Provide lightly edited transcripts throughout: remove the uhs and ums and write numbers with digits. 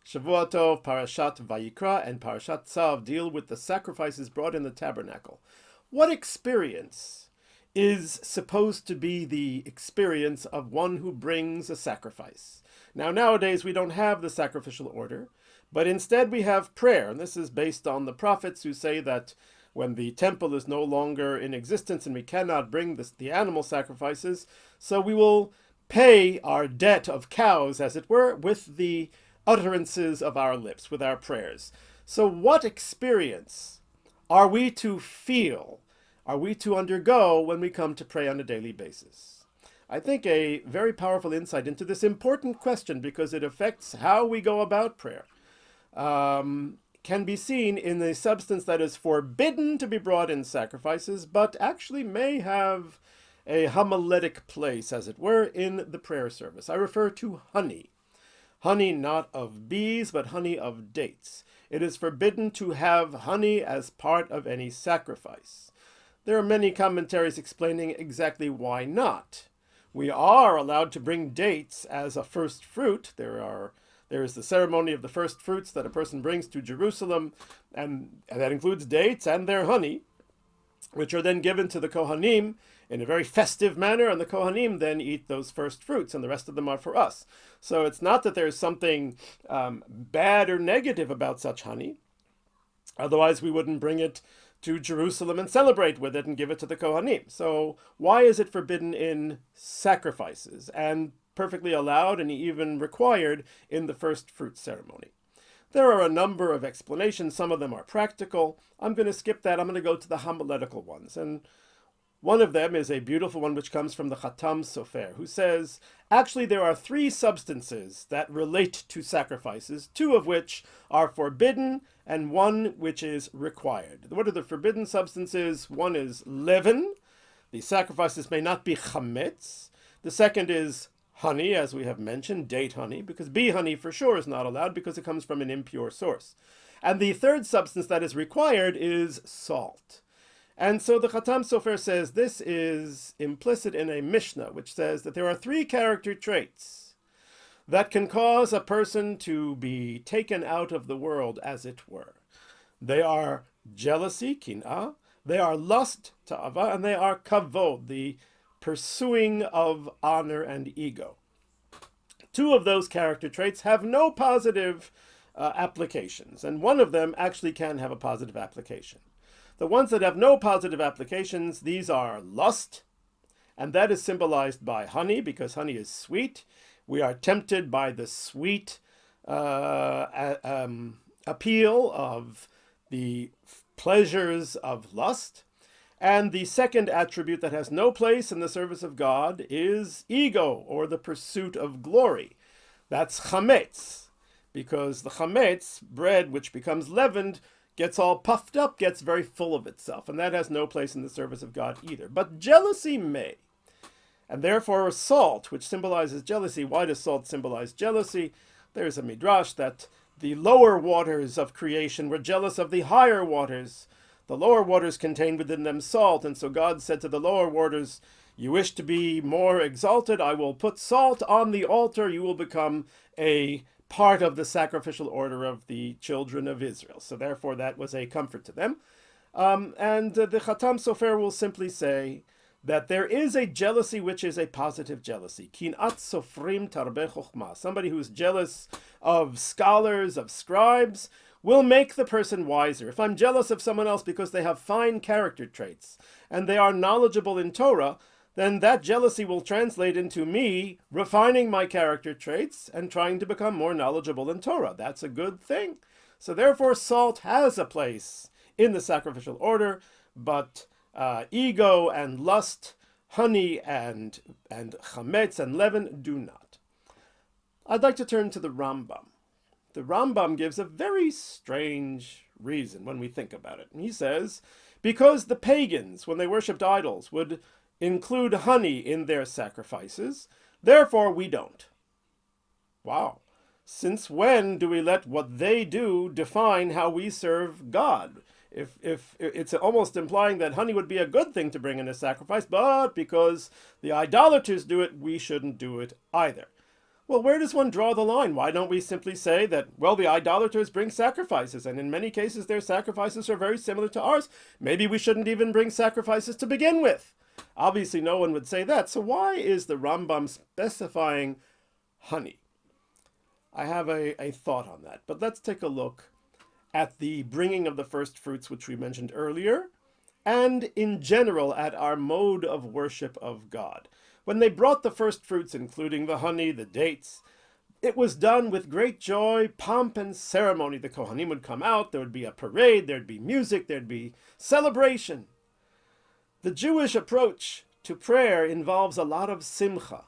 Shavua Tov, Parashat Vayikra, and Parashat Tzav deal with the sacrifices brought in the tabernacle. What experience is supposed to be the experience of one who brings a sacrifice? Now, nowadays we don't have the sacrificial order, but instead we have prayer, and this is based on the prophets who say that when the temple is no longer in existence and we cannot bring the animal sacrifices, so we will pay our debt of cows, as it were, with the utterances of our lips, with our prayers. So what experience are we to feel, are we to undergo when we come to pray on a daily basis? I think a very powerful insight into this important question, because it affects how we go about prayer, can be seen in the substance that is forbidden to be brought in sacrifices, but actually may have a homiletic place, as it were, in the prayer service. I refer to honey. Honey not of bees, but honey of dates. It is forbidden to have honey as part of any sacrifice. There are many commentaries explaining exactly why not. We are allowed to bring dates as a first fruit. There is the ceremony of the first fruits that a person brings to Jerusalem, and that includes dates and their honey, which are then given to the Kohanim in a very festive manner, and the Kohanim then eat those first fruits, and the rest of them are for us. So it's not that there's something bad or negative about such honey. Otherwise, we wouldn't bring it to Jerusalem and celebrate with it and give it to the Kohanim. So why is it forbidden in sacrifices and perfectly allowed and even required in the first fruit ceremony? There are a number of explanations. Some of them are practical. I'm going to skip that. I'm going to go to the homiletical ones. And one of them is a beautiful one which comes from the Khatam Sofer, who says, actually there are three substances that relate to sacrifices, two of which are forbidden and one which is required. What are the forbidden substances? One is leaven. The sacrifices may not be chametz. The second is honey, as we have mentioned, date honey, because bee honey for sure is not allowed because it comes from an impure source. And the third substance that is required is salt. And so the Khatam Sofer says this is implicit in a Mishnah, which says that there are three character traits that can cause a person to be taken out of the world, as it were. They are jealousy, kin'ah, they are lust, ta'ava, and they are kavod, the pursuing of honor and ego. Two of those character traits have no positive applications, and one of them actually can have a positive application. The ones that have no positive applications, these are lust, and that is symbolized by honey, because honey is sweet. We are tempted by the sweet appeal of the pleasures of lust. And the second attribute that has no place in the service of God is ego, or the pursuit of glory. That's chametz, because the chametz, bread which becomes leavened, gets all puffed up, gets very full of itself, and that has no place in the service of God either. But jealousy may. And therefore salt, which symbolizes jealousy. Why does salt symbolize jealousy? There's a midrash that the lower waters of creation were jealous of the higher waters. The lower waters contained within them salt, and so God said to the lower waters, you wish to be more exalted? I will put salt on the altar. You will become a part of the sacrificial order of the children of Israel. So therefore that was a comfort to them. And the Khatam Sofer will simply say that there is a jealousy which is a positive jealousy. Kin'at sofrim tarbe chokhmah. Somebody who is jealous of scholars, of scribes, will make the person wiser. If I'm jealous of someone else because they have fine character traits and they are knowledgeable in Torah, then that jealousy will translate into me refining my character traits and trying to become more knowledgeable in Torah. That's a good thing. So therefore, salt has a place in the sacrificial order, but ego and lust, honey and chametz and leaven do not. I'd like to turn to the Rambam. The Rambam gives a very strange reason when we think about it. And he says, because the pagans, when they worshipped idols, would include honey in their sacrifices, therefore we don't. Wow. Since when do we let what they do define how we serve God? If it's almost implying that honey would be a good thing to bring in a sacrifice, but because the idolaters do it, we shouldn't do it either. Well, where does one draw the line? Why don't we simply say that, well, the idolaters bring sacrifices, and in many cases their sacrifices are very similar to ours. Maybe we shouldn't even bring sacrifices to begin with. Obviously, no one would say that. So why is the Rambam specifying honey? I have a thought on that, but let's take a look at the bringing of the first fruits, which we mentioned earlier, and in general at our mode of worship of God. When they brought the first fruits, including the honey, the dates, it was done with great joy, pomp, and ceremony. The Kohanim would come out, there would be a parade, there'd be music, there'd be celebration. The Jewish approach to prayer involves a lot of simcha.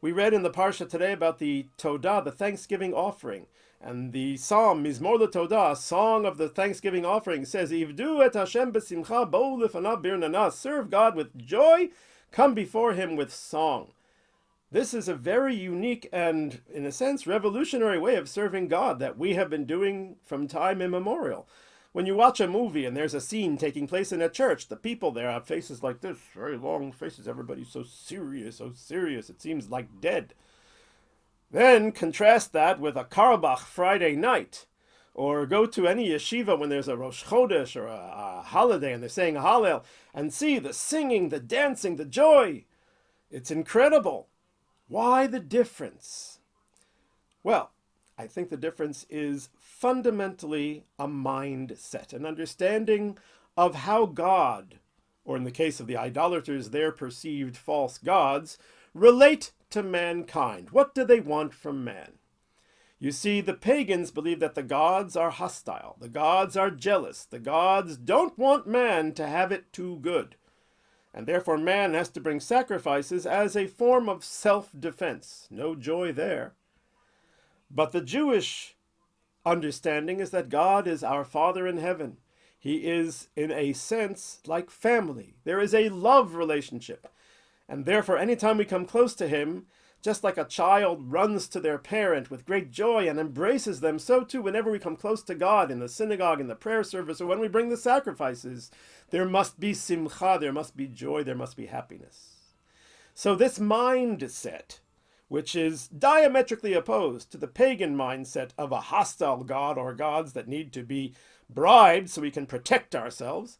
We read in the Parshat today about the Todah, the Thanksgiving offering, and the Psalm, Mizmor LeTodah, song of the Thanksgiving offering, says, Ivdu et Hashem b'simcha, bo'u lefanav birnana, serve God with joy, come before him with song. This is a very unique and, in a sense, revolutionary way of serving God that we have been doing from time immemorial. When you watch a movie and there's a scene taking place in a church, the people there have faces like this, very long faces. Everybody's so serious, it seems like dead. Then contrast that with a Karabach Friday night, or go to any yeshiva when there's a Rosh Chodesh or a holiday and they're saying a Hallel, and see the singing, the dancing, the joy. It's incredible. Why the difference? Well, I think the difference is fundamentally a mindset, an understanding of how God, or in the case of the idolaters, their perceived false gods, relate to mankind. What do they want from man? You see, the pagans believe that the gods are hostile, the gods are jealous, the gods don't want man to have it too good, and therefore man has to bring sacrifices as a form of self-defense. No joy there. But the Jewish understanding is that God is our Father in heaven. He is, in a sense, like family. There is a love relationship. And therefore, anytime we come close to him, just like a child runs to their parent with great joy and embraces them, so too, whenever we come close to God in the synagogue, in the prayer service, or when we bring the sacrifices, there must be simcha, there must be joy, there must be happiness. So this mindset, which is diametrically opposed to the pagan mindset of a hostile God or gods that need to be bribed so we can protect ourselves,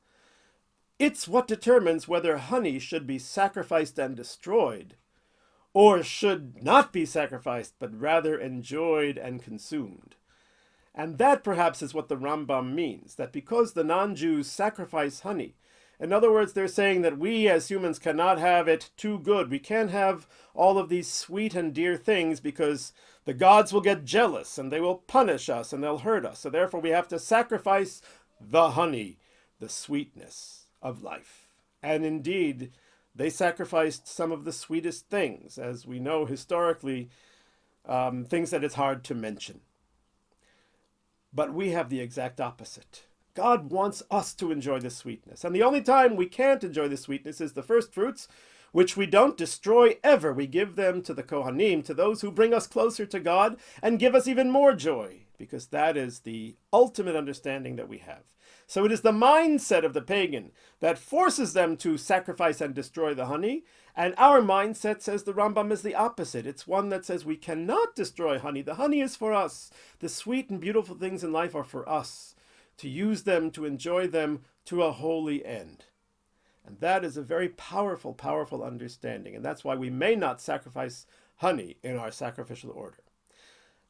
it's what determines whether honey should be sacrificed and destroyed, or should not be sacrificed, but rather enjoyed and consumed. And that perhaps is what the Rambam means, that because the non-Jews sacrifice honey, in other words, they're saying that we as humans cannot have it too good. We can't have all of these sweet and dear things because the gods will get jealous and they will punish us and they'll hurt us. So therefore we have to sacrifice the honey, the sweetness of life. And indeed, they sacrificed some of the sweetest things, as we know historically, things that it's hard to mention. But we have the exact opposite. God wants us to enjoy the sweetness. And the only time we can't enjoy the sweetness is the first fruits, which we don't destroy ever. We give them to the Kohanim, to those who bring us closer to God and give us even more joy, because that is the ultimate understanding that we have. So it is the mindset of the pagan that forces them to sacrifice and destroy the honey, and our mindset, says the Rambam, is the opposite. It's one that says we cannot destroy honey. The honey is for us. The sweet and beautiful things in life are for us, to use them, to enjoy them to a holy end. And that is a very powerful, powerful understanding, and that's why we may not sacrifice honey in our sacrificial order.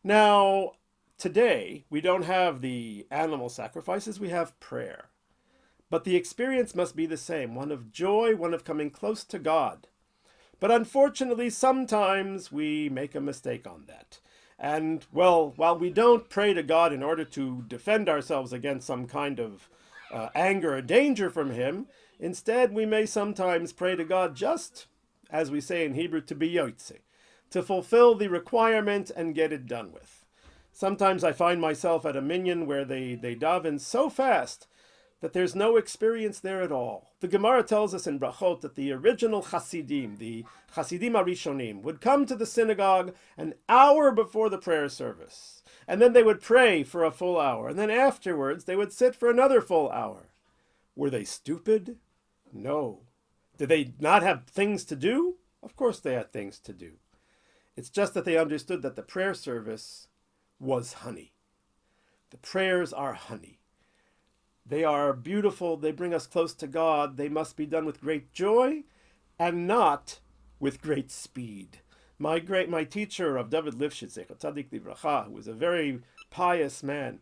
Now, today, we don't have the animal sacrifices, we have prayer. But the experience must be the same, one of joy, one of coming close to God. But unfortunately, sometimes we make a mistake on that. And, well, while we don't pray to God in order to defend ourselves against some kind of anger or danger from him, instead we may sometimes pray to God just, as we say in Hebrew, to be yotze, to fulfill the requirement and get it done with. Sometimes I find myself at a minyan where they daven so fast that there's no experience there at all. The Gemara tells us in Brachot that the original Hasidim, the Hasidim Arishonim, would come to the synagogue an hour before the prayer service. And then they would pray for a full hour. And then afterwards, they would sit for another full hour. Were they stupid? No. Did they not have things to do? Of course they had things to do. It's just that they understood that the prayer service was honey. The prayers are honey. They are beautiful. They bring us close to God. They must be done with great joy and not with great speed. My teacher of David Lifshitz, Tzadik Livracha, who was a very pious man,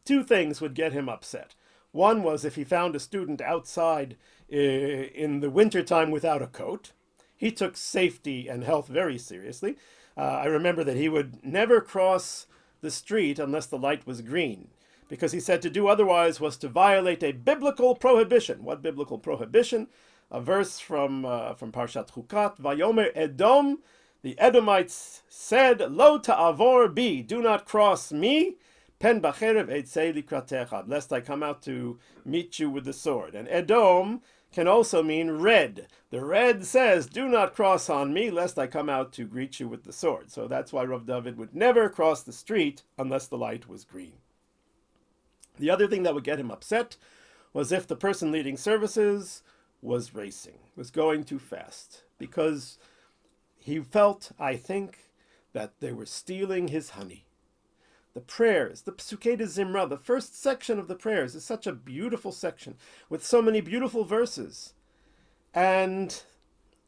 two things would get him upset. One was if he found a student outside in the wintertime without a coat. He took safety and health very seriously. I remember that he would never cross the street unless the light was green, because he said to do otherwise was to violate a biblical prohibition. What biblical prohibition? A verse from Parshat Chukat, Vayomer Edom, the Edomites said, Lo ta'avor bi, do not cross me, pen bacherev etzei likratecha, lest I come out to meet you with the sword. And Edom can also mean red. The red says, do not cross on me, lest I come out to greet you with the sword. So that's why Rav David would never cross the street unless the light was green. The other thing that would get him upset was if the person leading services was racing, was going too fast, because he felt, I think, that they were stealing his honey. The prayers, the Psukei de Zimra, the first section of the prayers is such a beautiful section with so many beautiful verses. And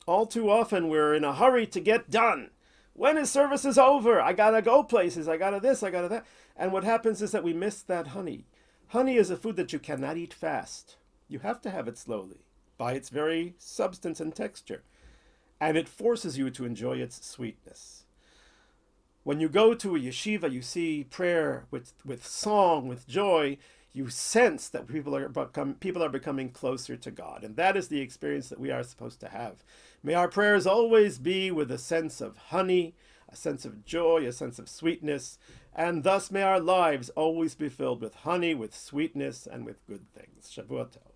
all too often we're in a hurry to get done. When his service is over, I gotta go places, I gotta this, I gotta that. And what happens is that we miss that honey. Honey is a food that you cannot eat fast. You have to have it slowly, by its very substance and texture. And it forces you to enjoy its sweetness. When you go to a yeshiva, you see prayer with song, with joy, you sense that people are becoming closer to God. And that is the experience that we are supposed to have. May our prayers always be with a sense of honey, a sense of joy, a sense of sweetness, and thus may our lives always be filled with honey, with sweetness, and with good things. Shavua Tov.